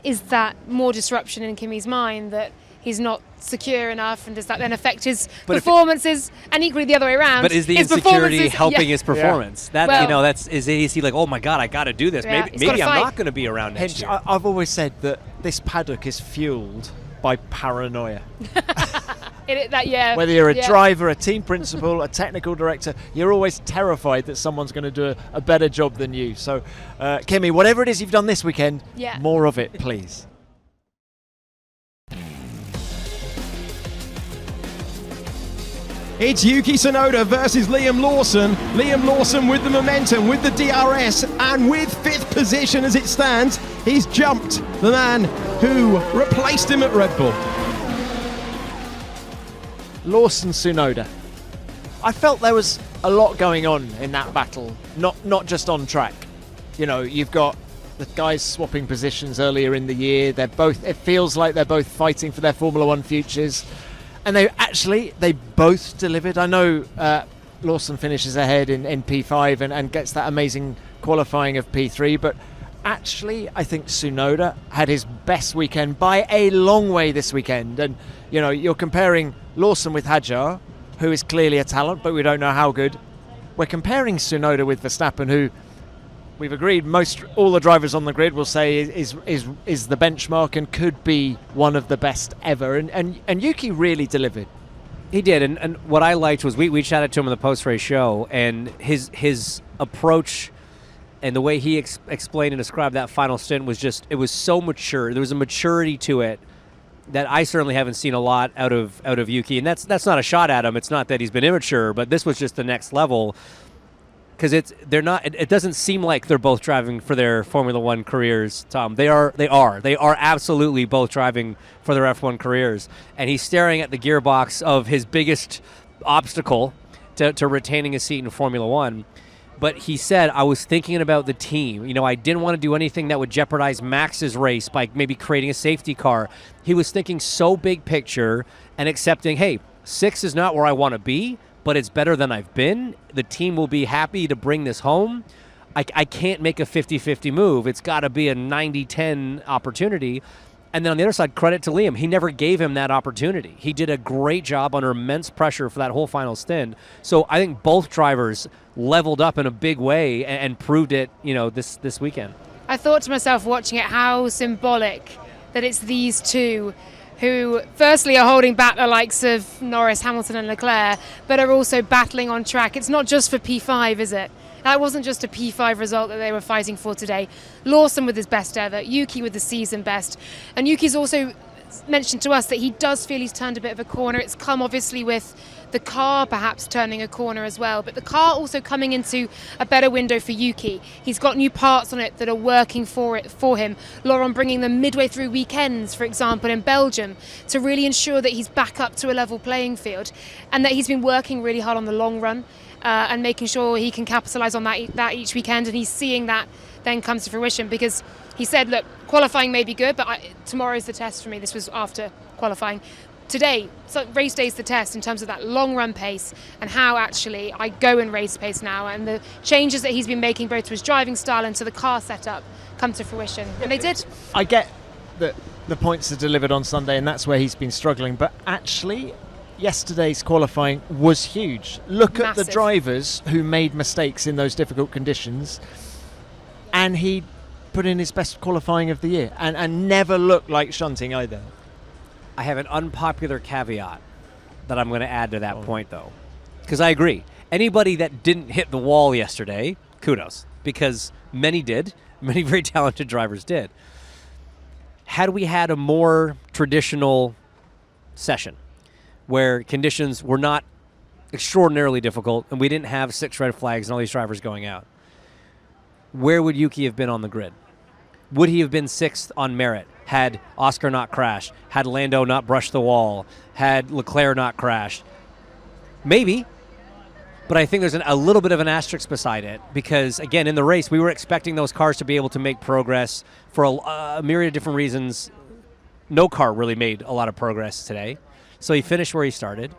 is that more disruption in Kimi's mind that he's not secure enough, and does that then affect his performances? And equally the other way around. But is the his insecurity helping his performance? Yeah. That is he like, oh my God, I got to do this. Yeah, Maybe I'm not going to be around next year. I've always said that this paddock is fueled by paranoia. Whether you're a driver, a team principal, a technical director, you're always terrified that someone's going to do a better job than you. So, Kimi, whatever it is you've done this weekend, more of it, please. It's Yuki Tsunoda versus Liam Lawson. Liam Lawson with the momentum, with the DRS, and with 5th position as it stands. He's jumped the man who replaced him at Red Bull. Lawson Tsunoda. I felt there was a lot going on in that battle, not just on track. You know, you've got the guys swapping positions earlier in the year. It feels like they're both fighting for their Formula One futures. And they both delivered. I know Lawson finishes ahead in P5 and gets that amazing qualifying of P3, but actually I think Tsunoda had his best weekend by a long way this weekend. And you know, you're comparing Lawson with Hadjar, who is clearly a talent, but we don't know how good. We're comparing Tsunoda with Verstappen, who we've agreed all the drivers on the grid will say is the benchmark and could be one of the best ever. And Yuki really delivered. He did, and what I liked was we chatted to him in the post-race show, and his approach and the way he explained and described that final stint was it was so mature. There was a maturity to it that I certainly haven't seen a lot out of Yuki, and that's not a shot at him. It's not that he's been immature, but this was just the next level. Because it doesn't seem like they're both driving for their Formula One careers, Tom. They are absolutely both driving for their F1 careers. And he's staring at the gearbox of his biggest obstacle to retaining a seat in Formula One. But he said, I was thinking about the team. You know, I didn't want to do anything that would jeopardize Max's race by maybe creating a safety car. He was thinking so big picture and accepting, hey, 6 is not where I want to be, but it's better than I've been. The team will be happy to bring this home. I can't make a 50-50 move. It's got to be a 90-10 opportunity. And then on the other side, credit to Liam. He never gave him that opportunity. He did a great job under immense pressure for that whole final stint. So I think both drivers leveled up in a big way and proved it, you know, this weekend. I thought to myself watching it how symbolic that it's these two who firstly are holding back the likes of Norris, Hamilton and Leclerc, but are also battling on track. It's not just for P5, is it? That wasn't just a P5 result that they were fighting for today. Lawson with his best ever, Yuki with the season best. And Yuki's also mentioned to us that he does feel he's turned a bit of a corner. It's come obviously with the car perhaps turning a corner as well, but the car also coming into a better window for Yuki. He's got new parts on it that are working for him. Laurent bringing them midway through weekends, for example, in Belgium, to really ensure that he's back up to a level playing field, and that he's been working really hard on the long run and making sure he can capitalise on that each weekend, and he's seeing that then come to fruition, because he said, look, qualifying may be good, but tomorrow's the test for me. This was after qualifying. Today, so race day's the test in terms of that long run pace and how actually I go in race pace now, and the changes that he's been making both to his driving style and to the car setup come to fruition, and they did. I get that the points are delivered on Sunday and that's where he's been struggling, but actually yesterday's qualifying was huge. Look at the drivers who made mistakes in those difficult conditions, and he put in his best qualifying of the year and never looked like shunting either. I have an unpopular caveat that I'm going to add to that point, though, because I agree. Anybody that didn't hit the wall yesterday, kudos, because many did. Many very talented drivers did. Had we had a more traditional session where conditions were not extraordinarily difficult and we didn't have 6 red flags and all these drivers going out, where would Yuki have been on the grid? Would he have been 6th on merit had Oscar not crashed, had Lando not brushed the wall, had Leclerc not crashed? Maybe, but I think there's a little bit of an asterisk beside it because, again, in the race, we were expecting those cars to be able to make progress for a myriad of different reasons. No car really made a lot of progress today, so he finished where he started.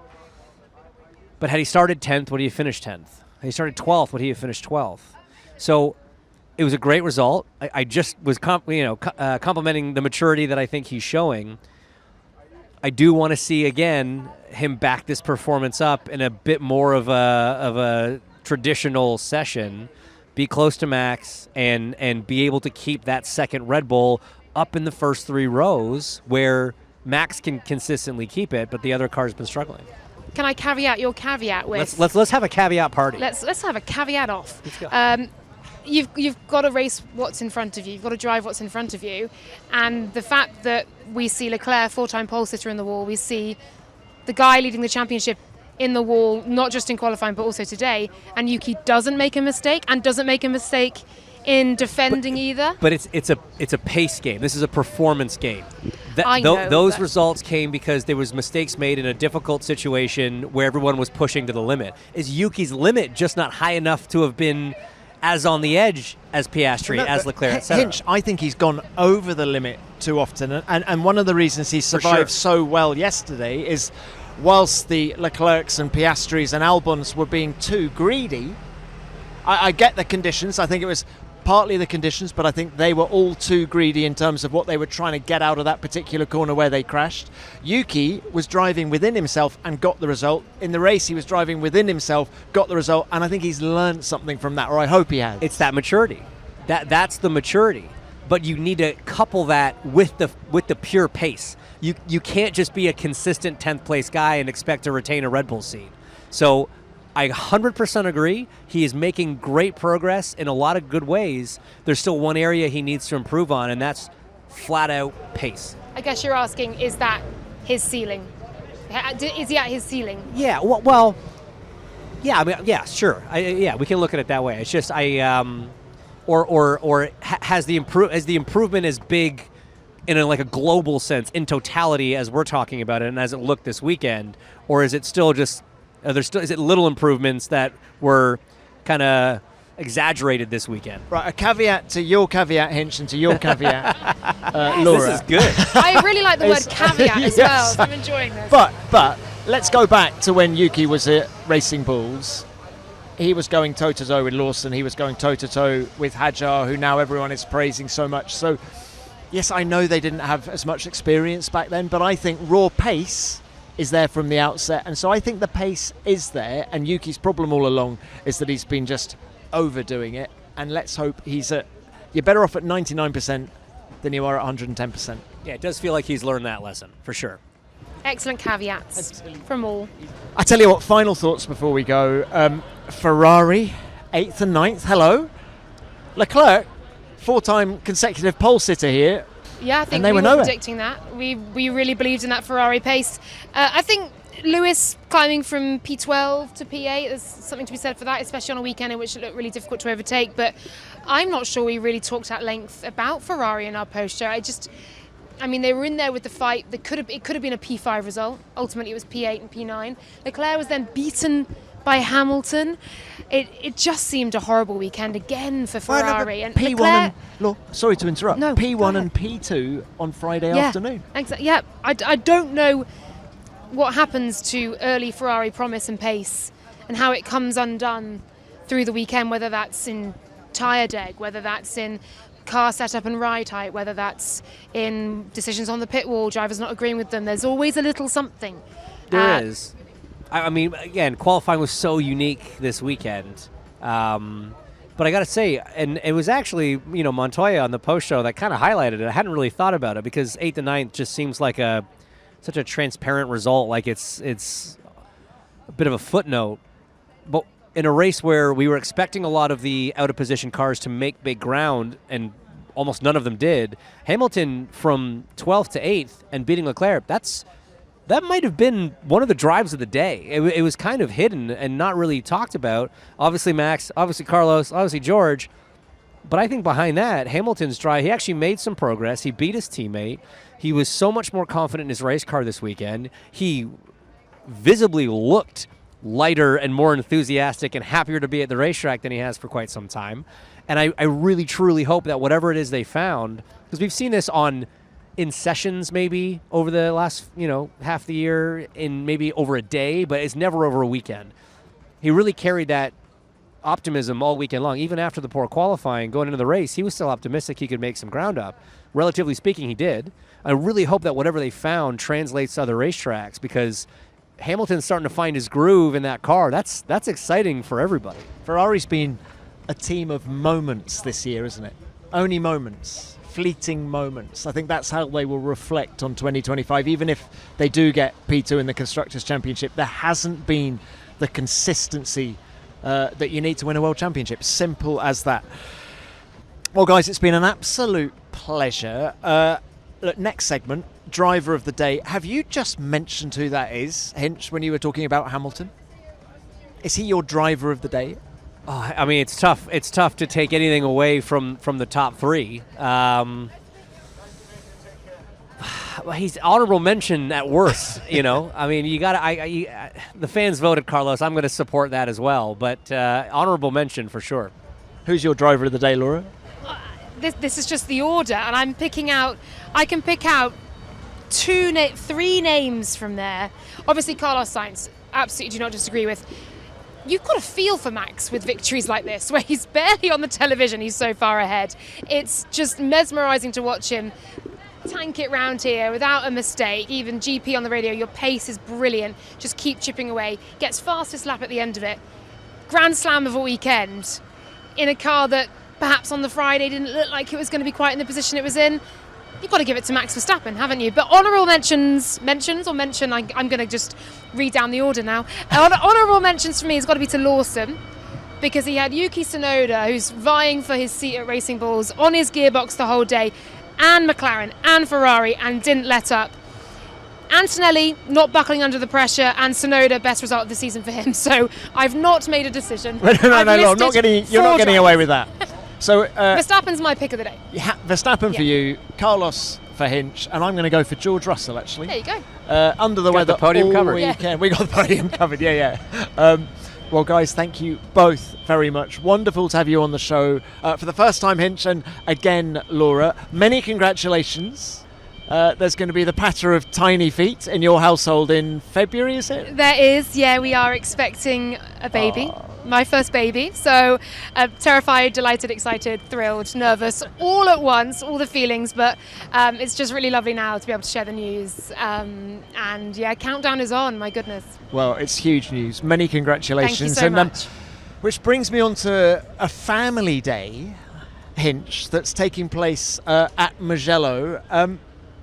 But had he started 10th, would he have finished 10th? Had he started 12th, would he have finished 12th? So it was a great result. I just was complimenting the maturity that I think he's showing. I do want to see again him back this performance up in a bit more of a traditional session, be close to Max, and be able to keep that second Red Bull up in the first 3 rows where Max can consistently keep it, but the other car's been struggling. Can I caveat your caveat with? Let's have a caveat party. Let's have a caveat off. Let's go. You've got to race what's in front of you. You've got to drive what's in front of you. And the fact that we see Leclerc, 4-time pole sitter in the wall, we see the guy leading the championship in the wall, not just in qualifying but also today, and Yuki doesn't make a mistake and doesn't make a mistake in defending either. But it's a pace game. This is a performance game. I know, those results came because there was mistakes made in a difficult situation where everyone was pushing to the limit. Is Yuki's limit just not high enough to have been as on the edge as Piastri, as Leclerc, etc.? Hinch, I think he's gone over the limit too often, and one of the reasons he survived so well yesterday is whilst the Leclercs and Piastris and Albons were being too greedy. I get the conditions. I think it was partly the conditions, but I think they were all too greedy in terms of what they were trying to get out of that particular corner where they crashed. Yuki was driving within himself and got the result. In the race, he was driving within himself, got the result, and I think he's learned something from that, or I hope he has. It's that maturity. That's the maturity. But you need to couple that with the pure pace. You can't just be a consistent 10th place guy and expect to retain a Red Bull seat. So I 100% agree. He is making great progress in a lot of good ways. There's still one area he needs to improve on, and that's flat-out pace. I guess you're asking, is that his ceiling? Is he at his ceiling? Yeah, well yeah, I mean, yeah, sure. We can look at it that way. It's just has the improvement as big in like a global sense, in totality, as we're talking about it, and as it looked this weekend, or is it still just is it little improvements that were kind of exaggerated this weekend? Right, a caveat to your caveat, Hinch, and to your caveat, Laura. This is good. I really like the word caveat as Yes. well, so I'm enjoying this. But let's go back to when Yuki was at Racing Bulls. He was going toe-to-toe with Lawson. He was going toe-to-toe with Hadjar, who now everyone is praising so much. So, yes, I know they didn't have as much experience back then, but I think raw pace is there from the outset. And so I think the pace is there, and Yuki's problem all along is that he's been just overdoing it. And let's hope you're better off at 99% than you are at 110%. Yeah, it does feel like he's learned that lesson, for sure. Excellent caveats from all. I tell you what, final thoughts before we go. Ferrari, 8th and 9th, hello. Leclerc, 4-time consecutive pole sitter here. Yeah, I think they we were were nowhere. predicting that. We really believed in that Ferrari pace. I think Lewis climbing from P12 to P8, there's something to be said for that, especially on a weekend in which it looked really difficult to overtake. But I'm not sure we really talked at length about Ferrari in our post-show. They were in there with the fight. It could have been a P5 result. Ultimately, it was P8 and P9. Leclerc was then beaten by Hamilton. It just seemed a horrible weekend again for Ferrari. And P1 Leclerc, sorry to interrupt. No, go P1 ahead. and P2 on Friday afternoon. Exactly. Yeah, I don't know what happens to early Ferrari promise and pace and how it comes undone through the weekend, whether that's in tyre deg, whether that's in car setup and ride height, whether that's in decisions on the pit wall, drivers not agreeing with them. There's always a little something. There is. I mean, again, qualifying was so unique this weekend. But I got to say, and it was actually, Montoya on the post show that kind of highlighted it. I hadn't really thought about it because 8th and 9th just seems like such a transparent result. Like it's a bit of a footnote. But in a race where we were expecting a lot of the out of position cars to make big ground, and almost none of them did, Hamilton from 12th to 8th and beating Leclerc, that might have been one of the drives of the day. It was kind of hidden and not really talked about. Obviously Max, obviously Carlos, obviously George. But I think behind that, Hamilton's drive, he actually made some progress. He beat his teammate. He was so much more confident in his race car this weekend. He visibly looked lighter and more enthusiastic and happier to be at the racetrack than he has for quite some time. And I really, truly hope that whatever it is they found, because we've seen this in sessions maybe over the last, half the year, in maybe over a day, but it's never over a weekend. He really carried that optimism all weekend long. Even after the poor qualifying, going into the race, he was still optimistic he could make some ground up. Relatively speaking, he did. I really hope that whatever they found translates to other racetracks, because Hamilton's starting to find his groove in that car. That's exciting for everybody. Ferrari's been a team of moments this year, isn't it? Only moments, fleeting moments. I think that's how they will reflect on 2025. Even if they do get P2 in the Constructors' Championship, there hasn't been the consistency that you need to win a World Championship. Simple as that. Well, guys, it's been an absolute pleasure. Look, next segment, driver of the day. Have you just mentioned who that is, Hinch, when you were talking about Hamilton? Is he your driver of the day? Oh, I mean, it's tough. It's tough to take anything away from the top three. He's honorable mention at worst. You know, I mean, you got to. The fans voted Carlos. I'm going to support that as well. But honorable mention for sure. Who's your driver of the day, Laura? This is just the order, and I can pick out three names from there. Obviously, Carlos Sainz, absolutely do not disagree with. You've got a feel for Max with victories like this, where he's barely on the television, he's so far ahead. It's just mesmerising to watch him tank it round here without a mistake. Even GP on the radio, your pace is brilliant. Just keep chipping away. Gets fastest lap at the end of it. Grand Slam of a weekend in a car that perhaps on the Friday didn't look like it was going to be quite in the position it was in. You've got to give it to Max Verstappen, haven't you? But honourable mention, I'm going to just read down the order now. Honourable mentions for me has got to be to Lawson, because he had Yuki Tsunoda, who's vying for his seat at Racing Bulls, on his gearbox the whole day, and McLaren and Ferrari, and didn't let up. Antonelli not buckling under the pressure, and Tsunoda, best result of the season for him. So I've not made a decision. No, you're not getting away with that. So Verstappen's my pick of the day. Verstappen for you, Carlos for Hinch, and I'm going to go for George Russell, actually. There you go. Under the weather the podium all covered. weekend. We got the podium covered, yeah. Well, guys, thank you both very much. Wonderful to have you on the show for the first time, Hinch, and again, Laura. Many congratulations. There's going to be the patter of tiny feet in your household in February, is it? There is, yeah. We are expecting a baby. My first baby. So terrified, delighted, excited, thrilled, nervous, all at once, all the feelings. But it's just really lovely now to be able to share the news. And yeah, countdown is on, my goodness. Well, it's huge news. Many congratulations. Thank you so much. Which brings me on to a family day, Hinch, that's taking place at Mugello.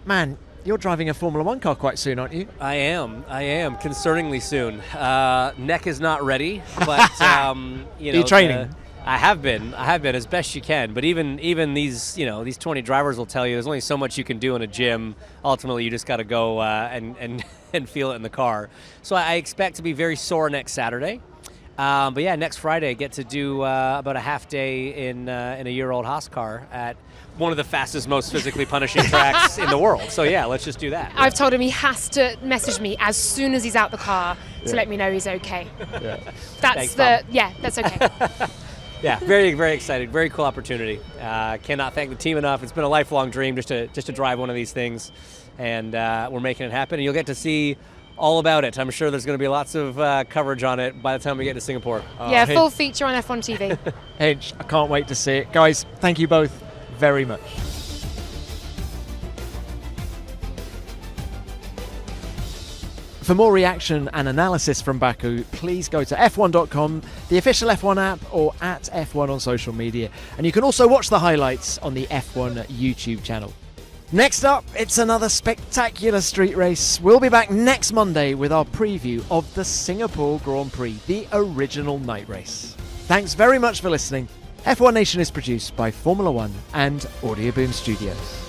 Man, you're driving a Formula One car quite soon, aren't you? I am, concerningly soon. Neck is not ready, but you know. Are you training? I have been as best you can. But even these 20 drivers will tell you there's only so much you can do in a gym. Ultimately, you just got to go and feel it in the car. So I expect to be very sore next Saturday. But yeah, next Friday I get to do about a half day in a year-old Haas car at one of the fastest, most physically punishing tracks in the world. So yeah, let's just do that. I've told him he has to message me as soon as he's out the car to let me know he's okay. Yeah. That's okay. Yeah, very, very excited. Very cool opportunity. Cannot thank the team enough. It's been a lifelong dream just to drive one of these things, and we're making it happen. And you'll get to see all about it. I'm sure there's going to be lots of coverage on it by the time we get to Singapore. Yeah, full feature on F1 TV. Hinch, I can't wait to see it. Guys, thank you both very much. For more reaction and analysis from Baku, please go to f1.com, the official F1 app, or at F1 on social media. And you can also watch the highlights on the F1 YouTube channel. Next up, it's another spectacular street race. We'll be back next Monday with our preview of the Singapore Grand Prix, the original night race. Thanks very much for listening. F1 Nation is produced by Formula One and Audio Boom Studios.